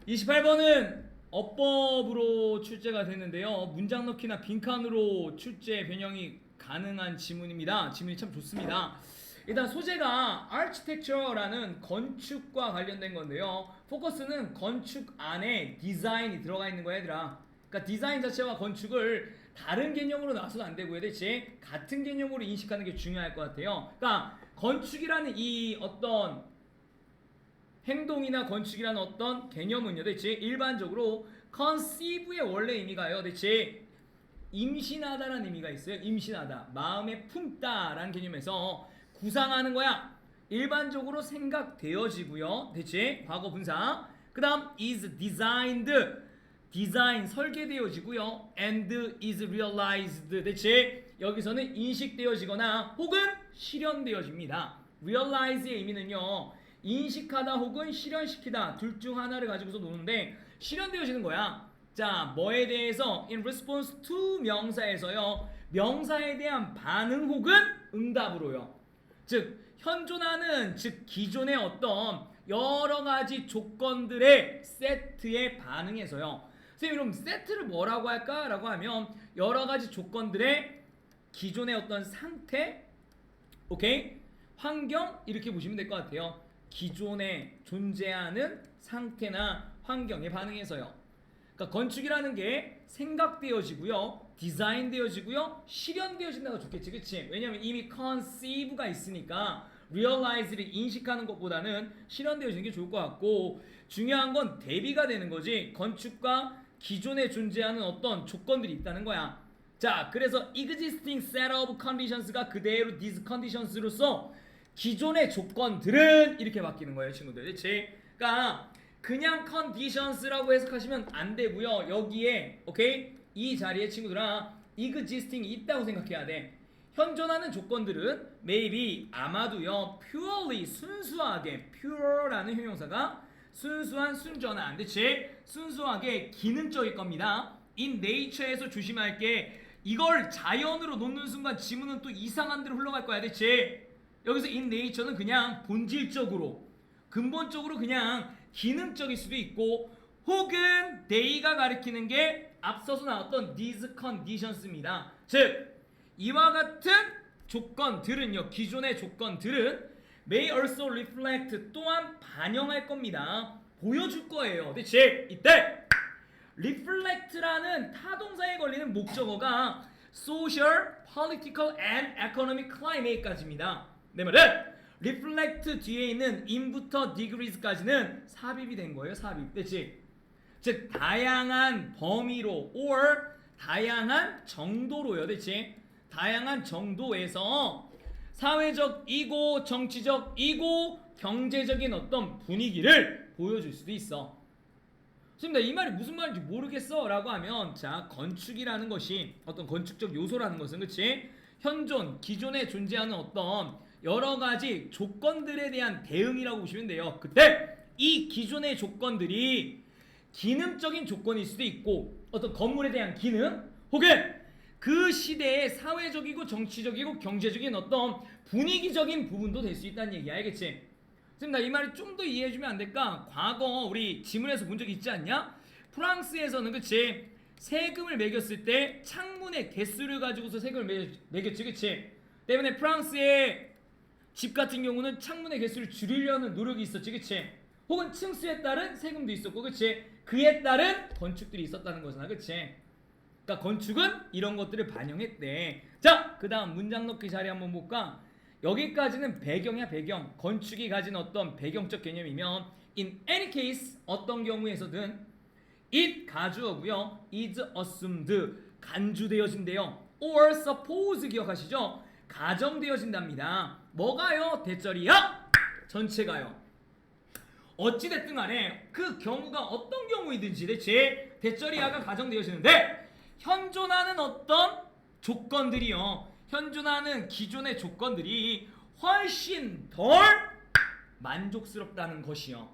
28번은 어법으로 출제가 됐는데요. 문장 넣기나 빈칸으로 출제 변형이 가능한 지문입니다. 지문이 참 좋습니다. 일단 소재가 architecture라는 건축과 관련된 건데요. 포커스는 건축 안에 디자인이 들어가 있는 거야, 얘들아. 그러니까 디자인 자체와 건축을 다른 개념으로 나서도 안 되고요. 대체 같은 개념으로 인식하는 게 중요할 것 같아요. 그러니까 건축이라는 이 어떤 행동이나 건축이라는 어떤 개념은요, 대체 일반적으로 conceive의 원래 의미가요, 대체 임신하다라는 의미가 있어요. 임신하다, 마음에 품다라는 개념에서 구상하는 거야. 일반적으로 생각되어지고요. 대체 과거 분사. 그 다음 is designed, 디자인 설계되어지고요. and is realized, 대체 여기서는 인식되어지거나 혹은 실현되어집니다. realize의 의미는요, 인식하다 혹은 실현시키다 둘 중 하나를 가지고서 노는데 실현되어지는 거야. 자, 뭐에 대해서 in response to 명사에서요, 명사에 대한 반응 혹은 응답으로요. 즉 현존하는, 즉 기존의 어떤 여러 가지 조건들의 세트에 반응해서요. 선생님, 그럼 세트를 뭐라고 할까라고 하면 여러 가지 조건들의 기존의 어떤 상태, 오케이, 환경, 이렇게 보시면 될 것 같아요. 기존에 존재하는 상태나 환경에 반응해서요. 그러니까 건축이라는 게 생각되어지고요, 디자인되어지고요, 실현되어진다가 좋겠지, 그치? 왜냐면 이미 conceive가 있으니까 realize를 인식하는 것보다는 실현되어지는 게 좋을 것 같고, 중요한 건 대비가 되는 거지. 건축과 기존에 존재하는 어떤 조건들이 있다는 거야. 자, 그래서 existing set of conditions가 그대로 these conditions로서 기존의 조건들은 이렇게 바뀌는 거예요, 친구들. 그치? 그러니까 그냥 conditions라고 해석하시면 안 되고요. 여기에 오케이? 이 자리에 친구들아 existing이 있다고 생각해야 돼. 현존하는 조건들은 maybe, 아마도요, purely, 순수하게, pure라는 형용사가 순수한, 순전한, 그치? 순수하게 기능적일 겁니다. in nature에서 조심할 게, 이걸 자연으로 놓는 순간 지문은 또 이상한 데로 흘러갈 거야, 그치? 여기서 in nature는 그냥 본질적으로, 근본적으로 그냥 기능적일 수도 있고, 혹은 they가 가리키는 게 앞서서 나왔던 these conditions입니다. 즉 이와 같은 조건들은요, 기존의 조건들은 may also reflect, 또한 반영할 겁니다. 보여줄 거예요. 대체 이때 reflect라는 타동사에 걸리는 목적어가 social, political and economic climate까지입니다. 내 말은 reflect 뒤에 있는 in부터 degrees까지는 삽입이 된 거예요. 삽입. 그치? 즉 다양한 범위로 or 다양한 정도로요. 그치? 다양한 정도에서 사회적이고 정치적이고 경제적인 어떤 분위기를 보여줄 수도 있어. 선생님, 이 말이 무슨 말인지 모르겠어 라고 하면, 자, 건축이라는 것이 어떤 건축적 요소라는 것은, 그치? 현존, 기존에 존재하는 어떤 여러 가지 조건들에 대한 대응이라고 보시면 돼요. 그때 이 기존의 조건들이 기능적인 조건일 수도 있고, 어떤 건물에 대한 기능, 혹은 그 시대의 사회적이고 정치적이고 경제적인 어떤 분위기적인 부분도 될 수 있다는 얘기야. 알겠지? 선생님, 나 이 말을 좀 더 이해해주면 안 될까? 과거 우리 지문에서 본 적 있지 않냐? 프랑스에서는, 그치? 세금을 매겼을 때 창문의 개수를 가지고서 세금을 매겼지, 그치? 때문에 프랑스의 집 같은 경우는 창문의 개수를 줄이려는 노력이 있었지, 그치? 혹은 층수에 따른 세금도 있었고, 그치? 그에 따른 건축들이 있었다는 거잖아, 그치? 그러니까 건축은 이런 것들을 반영했대. 자, 그 다음 문장 넣기 자리 한번 볼까? 여기까지는 배경이야, 배경. 건축이 가진 어떤 배경적 개념이면 in any case, 어떤 경우에서든 it 가주어고요, is assumed 간주되어진대요. or suppose 기억하시죠? 가정되어진답니다. 뭐가요? 대절이야? 전체가요. 어찌됐든 간에 그 경우가 어떤 경우이든지 대체 대절이야가 가정되어지는데, 현존하는 어떤 조건들이요, 현존하는 기존의 조건들이 훨씬 덜 만족스럽다는 것이요.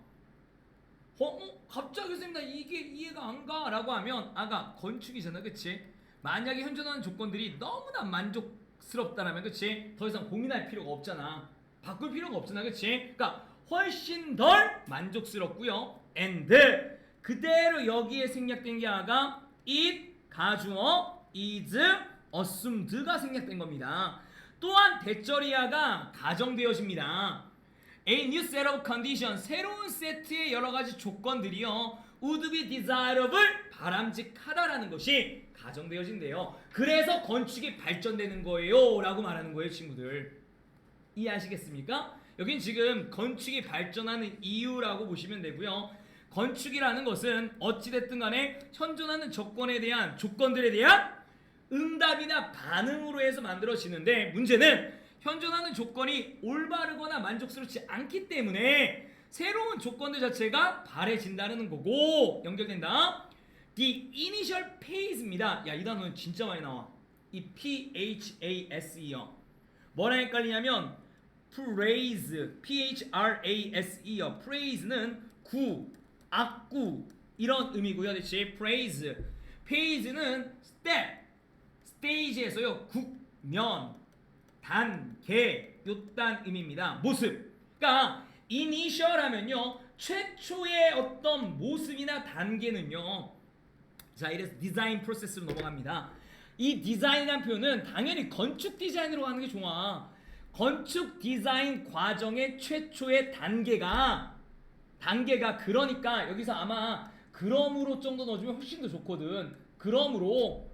갑자기 선생님, 나 이게 이해가 안 가 라고 하면, 아가 건축이잖아, 그치? 만약에 현존하는 조건들이 너무나 만족스럽다라면, 그치? 더 이상 고민할 필요가 없잖아. 바꿀 필요가 없잖아, 그치? 그러니까 훨씬 덜 만족스럽고요. and 그대로 여기에 생략된 게 아까 it 가주어 is assumed가 생략된 겁니다. 또한 대절이야가 가정되어집니다. A new set of conditions, 새로운 세트의 여러 가지 조건들이요 would be desirable, 바람직하다라는 것이 가정되어진대요. 그래서 건축이 발전되는 거예요 라고 말하는 거예요, 친구들. 이해하시겠습니까? 여긴 지금 건축이 발전하는 이유라고 보시면 되고요. 건축이라는 것은 어찌됐든 간에 현존하는 조건들에 대한 응답이나 반응으로 해서 만들어지는데, 문제는 현존하는 조건이 올바르거나 만족스럽지 않기 때문에 새로운 조건들 자체가 바래진다는 거고, 연결된다. The initial phase입니다. 야, 이 단어는 진짜 많이 나와. 이 PHASE요. 뭐랑 헷갈리냐면 praise, PHRASE요. praise는 구, 악구 이런 의미고요. 대체 praise. phase는 step, stage에서요 국면, 단계, 요딴 의미입니다. 모습. 그러니까 initial 하면요 최초의 어떤 모습이나 단계는요, 자 이래서 디자인 프로세스로 넘어갑니다. 이 디자인이라는 표현은 당연히 건축 디자인으로 가는 게 좋아. 건축 디자인 과정의 최초의 단계가 그러니까 여기서 아마 그러므로 정도 넣어주면 훨씬 더 좋거든. 그러므로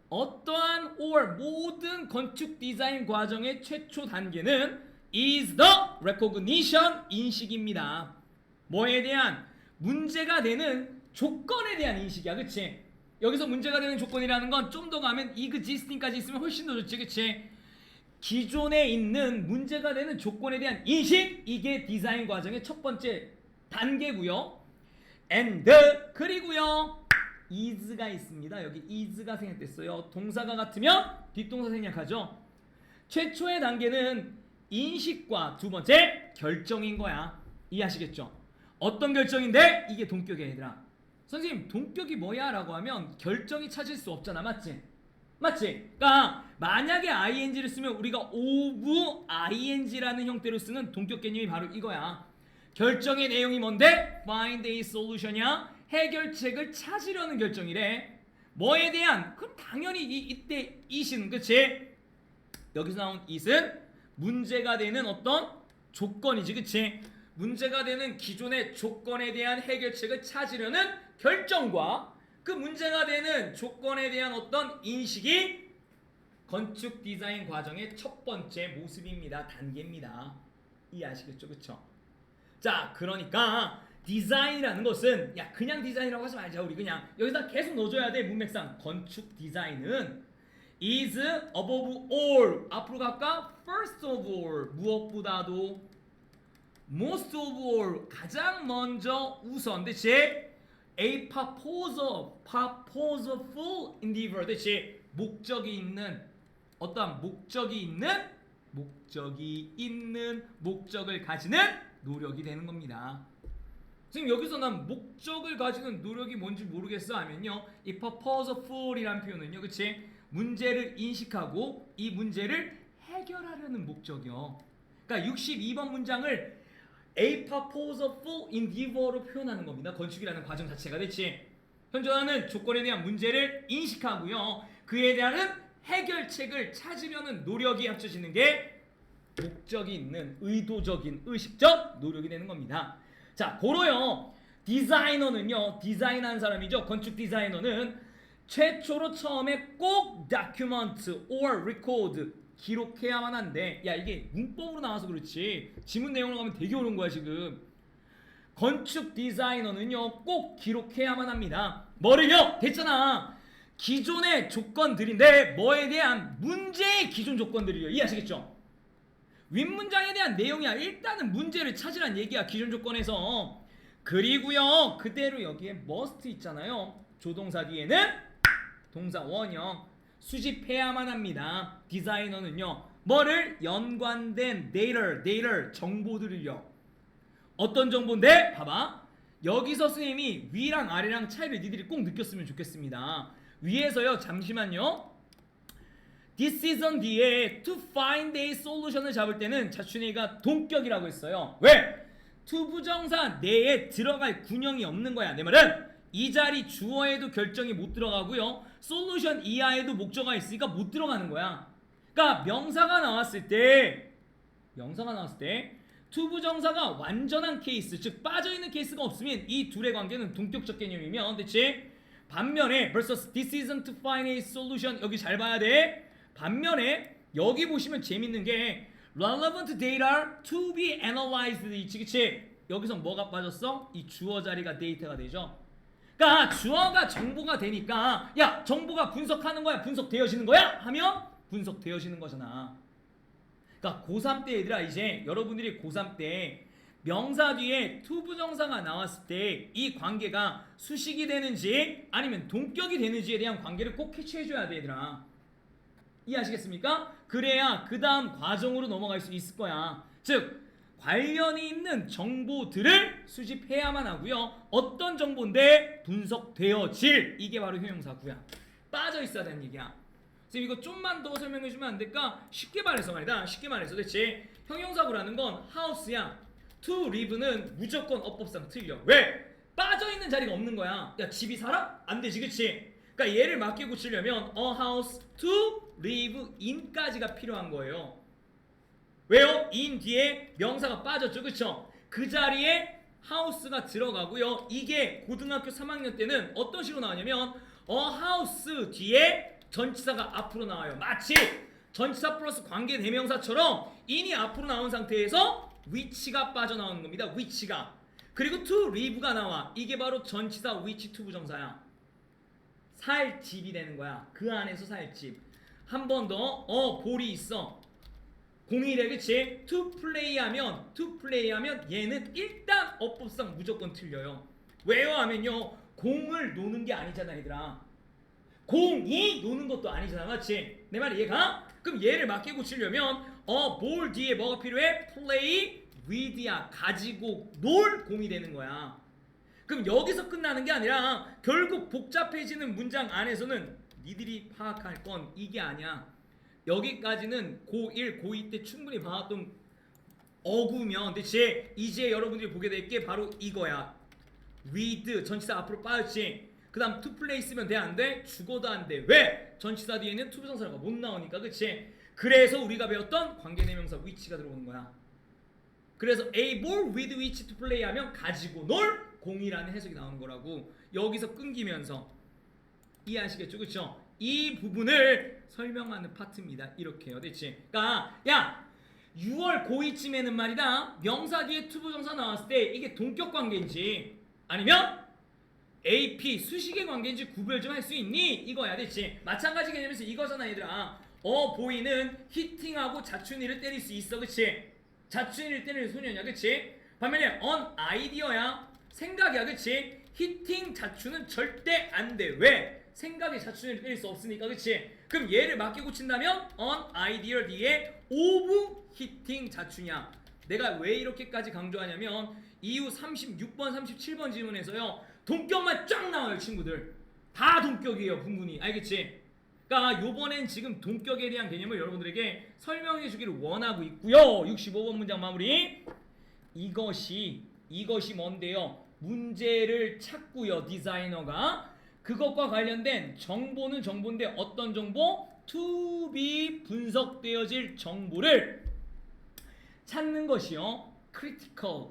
어떠한 or 모든 건축 디자인 과정의 최초 단계는 is the recognition, 인식입니다. 뭐에 대한? 문제가 되는 조건에 대한 인식이야. 그치? 여기서 문제가 되는 조건이라는 건 좀 더 가면 existing까지 있으면 훨씬 더 좋지. 그치? 기존에 있는 문제가 되는 조건에 대한 인식, 이게 디자인 과정의 첫 번째 단계고요. and 그리고요 is가 있습니다. 여기 is가 생략됐어요. 동사가 같으면 뒷동사 생략하죠. 최초의 단계는 인식과 두 번째 결정인 거야. 이해하시겠죠? 어떤 결정인데? 이게 동격이야 얘들아. 선생님 동격이 뭐야? 라고 하면 결정이 찾을 수 없잖아. 맞지? 맞지? 그러니까 만약에 ing를 쓰면 우리가 of ing라는 형태로 쓰는 동격 개념이 바로 이거야. 결정의 내용이 뭔데? find a solution이야. 해결책을 찾으려는 결정이래. 뭐에 대한? 그럼 당연히 이때 it은, 그치? 여기서 나온 it은 문제가 되는 어떤 조건이지. 그치? 문제가 되는 기존의 조건에 대한 해결책을 찾으려는 결정과 그 문제가 되는 조건에 대한 어떤 인식이 건축 디자인 과정의 첫 번째 모습입니다. 단계입니다. 이해하시겠죠? 그쵸? 자, 그러니까 디자인이라는 것은 야 그냥 디자인이라고 하지 말자. 우리 그냥 여기다 계속 넣어줘야 돼. 문맥상 건축 디자인은 is above all, 앞으로 갈까? first of all, 무엇보다도 most of all, 가장 먼저 우선. 대체 a purposeful endeavor. 대체 목적이 있는 어떠한 목적이 있는 목적을 가지는 노력이 되는 겁니다. 지금 여기서 난 목적을 가지는 노력이 뭔지 모르겠어 하면요, 이 purposeful이라는 표현은요, 그치? 문제를 인식하고 이 문제를 해결하려는 목적이요. 그러니까 62번 문장을 a purposeful endeavor로 표현하는 겁니다. 건축이라는 과정 자체가. 그치? 현존하는 조건에 대한 문제를 인식하고요, 그에 대한 해결책을 찾으려는 노력이 합쳐지는 게 목적이 있는 의도적인 의식적 노력이 되는 겁니다. 자, 고로요 디자이너는요, 디자인한 사람이죠. 건축 디자이너는 최초로 처음에 꼭 document or record, 기록해야만 한데, 야 이게 문법으로 나와서 그렇지 지문 내용으로 가면 되게 어려운 거야 지금. 건축 디자이너는요 꼭 기록해야만 합니다. 뭐를요? 됐잖아. 기존의 조건들인데 뭐에 대한 문제의 기존 조건들이요. 이해하시겠죠? 윗문장에 대한 내용이야. 일단은 문제를 찾으란 얘기야. 기존 조건에서. 그리고요 그대로 여기에 must 있잖아요. 조동사 뒤에는 동사 원형 수집해야만 합니다. 디자이너는요 뭐를? 연관된 data 정보들을요. 어떤 정보인데? 봐봐. 여기서 선생님이 위랑 아래랑 차이를 니들이 꼭 느꼈으면 좋겠습니다. 위에서요 잠시만요, this isn't 뒤에 to find a solution을 잡을 때는 자춘이가 동격이라고 했어요. 왜? 투부정사 내에 들어갈 군형이 없는 거야. 내 말은 이 자리 주어에도 결정이 못 들어가고요. 솔루션 이하에도 목적어가 있으니까 못 들어가는 거야. 그러니까 명사가 나왔을 때 투부정사가 완전한 케이스, 즉 빠져있는 케이스가 없으면 이 둘의 관계는 동격적 개념이면 대체 반면에 versus this isn't to find a solution 여기 잘 봐야 돼. 반면에 여기 보시면 재밌는 게 relevant data to be analyzed 있지 그치? 여기서 뭐가 빠졌어? 이 주어 자리가 데이터가 되죠. 그러니까 주어가 정보가 되니까 야 정보가 분석하는 거야 분석되어지는 거야? 하면 분석되어지는 거잖아. 그러니까 고3 때 얘들아 이제 여러분들이 고3 때 명사 뒤에 투부정사가 나왔을 때 이 관계가 수식이 되는지 아니면 동격이 되는지에 대한 관계를 꼭 캐치해줘야 돼 얘들아. 이해하시겠습니까? 그래야 그 다음 과정으로 넘어갈 수 있을 거야. 즉 관련이 있는 정보들을 수집해야만 하고요. 어떤 정보인데 분석되어질 이게 바로 형용사구야. 빠져 있어야 되는 얘기야. 선생님 이거 좀만 더 설명해주면 안 될까? 쉽게 말해서 말이다. 쉽게 말해서 대체 형용사구라는 건 house야. to live는 무조건 어법상 틀려. 왜? 빠져있는 자리가 없는 거야. 야 집이 살아? 안 되지 그치? 그러니까 얘를 맞게 고치려면 a house to live in까지가 필요한 거예요. 왜요? in 뒤에 명사가 빠졌죠 그쵸? 그 자리에 house가 들어가고요. 이게 고등학교 3학년 때는 어떤 식으로 나오냐면 a house 뒤에 전치사가 앞으로 나와요. 마치 전치사 플러스 관계 대명사처럼 in이 앞으로 나온 상태에서 which가 빠져나오는 겁니다. which가. 그리고 to live가 나와. 이게 바로 전치사 which to 부정사야. 살 집이 되는 거야. 그 안에서 살 집. 한 번 더 볼이 있어. 공이래 그치? to play하면 얘는 일단 어법상 무조건 틀려요. 왜요 하면요 공을 노는 게 아니잖아 얘들아. 공이 노는 것도 아니잖아 맞지? 내 말 이해가? 그럼 얘를 맞게 고치려면 볼 뒤에 뭐가 필요해? play with야. 가지고 놀 공이 되는 거야. 그럼 여기서 끝나는 게 아니라 결국 복잡해지는 문장 안에서는 니들이 파악할 건 이게 아니야. 여기까지는 고1, 고2 때 충분히 봐왔던 어구면 대체 이제 여러분들이 보게 될 게 바로 이거야. with 전치사 앞으로 빠졌지. 그 다음 to place면 돼 안 돼? 죽어도 안 돼. 왜? 전치사 뒤에는 투부정사가 못 나오니까 그치? 그래서 우리가 배웠던 관계대명사 which가 들어오는 거야. 그래서 a ball with which to play 하면 가지고 놀 공이라는 해석이 나오는 거라고. 여기서 끊기면서 이해하시겠죠 그쵸? 이 부분을 설명하는 파트입니다. 이렇게요 대체. 그러니까 야 6월 고2쯤에는 말이다 명사 뒤에 투부정사 나왔을 때 이게 동격 관계인지 아니면 AP 수식의 관계인지 구별 좀 할 수 있니? 이거야 대체. 마찬가지 개념에서 이거잖아 얘들아. 보이는 히팅하고 자춘이를 때릴 수 있어 그치? 자춘이를 때리는 소년이야 그치? 반면에 on 아이디어야 생각이야 그치? 히팅 자춘은 절대 안 돼. 왜? 생각에 자춘이를 때릴 수 없으니까 그치? 그럼 얘를 맞게 고친다면 on idea 뒤에 of hitting 자춘이야. 내가 왜 이렇게까지 강조하냐면 이후 36번 37번 질문에서요 동격만 쫙 나와요 친구들. 다 동격이에요 분분히. 알겠지? 그러니까 요번엔 지금 동격에 대한 개념을 여러분들에게 설명해 주기를 원하고 있고요. 65번 문장 마무리. 이것이 뭔데요? 문제를 찾고요 디자이너가. 그것과 관련된 정보는 정보인데 어떤 정보? to be 분석되어질 정보를 찾는 것이요 critical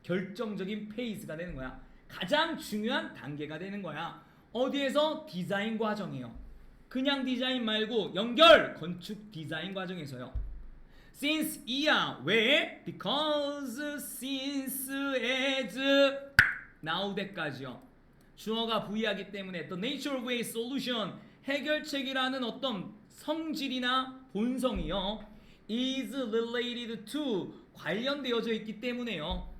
결정적인 페이즈가 되는 거야. 가장 중요한 단계가 되는 거야. 어디에서? 디자인 과정이에요. 그냥 디자인 말고 연결 건축 디자인 과정에서요. since 이야 왜? because since as now대까지요. 주어가 부의하기 때문에 the nature of a solution 해결책이라는 어떤 성질이나 본성이요 is related to 관련되어져 있기 때문에요.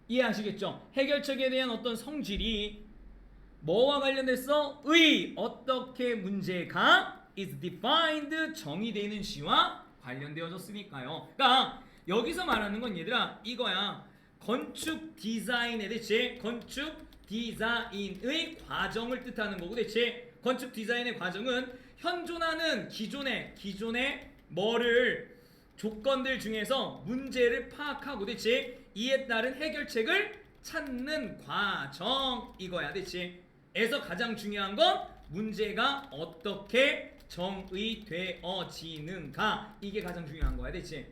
이해하시겠죠? 해결책에 대한 어떤 성질이 뭐와 관련돼서 어떻게 문제가 is defined 정의되는 시와 관련되어졌으니까요. 그러니까 여기서 말하는 건 얘들아 이거야. 건축 디자인에 대체 건축 디자인의 과정을 뜻하는 거고 대체 건축 디자인의 과정은 현존하는 기존의 뭐를 조건들 중에서 문제를 파악하고 대체 이에 따른 해결책을 찾는 과정 이거야 대체. 에서 가장 중요한 건 문제가 어떻게 정의되어지는가 이게 가장 중요한 거야 대체.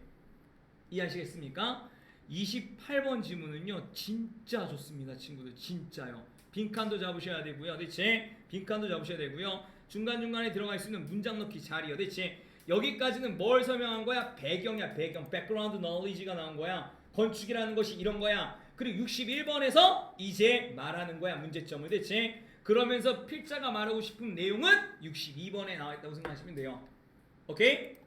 이해하시겠습니까? 28번 지문은요 진짜 좋습니다 친구들 진짜요. 빈칸도 잡으셔야 되고요 대체. 빈칸도 잡으셔야 되고요. 중간중간에 들어갈 수 있는 문장 넣기 자리요 대체. 여기까지는 뭘 설명한 거야? 배경이야 배경. background knowledge가 나온 거야. 건축이라는 것이 이런 거야. 그리고 61번에서 이제 말하는 거야 문제점을 대체. 그러면서 필자가 말하고 싶은 내용은 62번에 나와 있다고 생각하시면 돼요. 오케이?